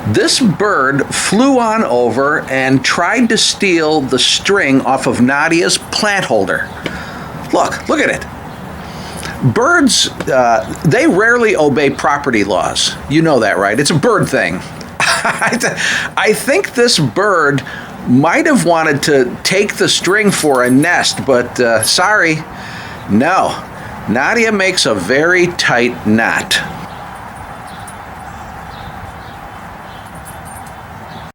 This bird flew on over and tried to steal the string off of Nadia's plant holder. Look at it. Birds, they rarely obey property laws. You know that, right? It's a bird thing. I think this bird might have wanted to take the string for a nest, but sorry, no. Nadia makes a very tight knot.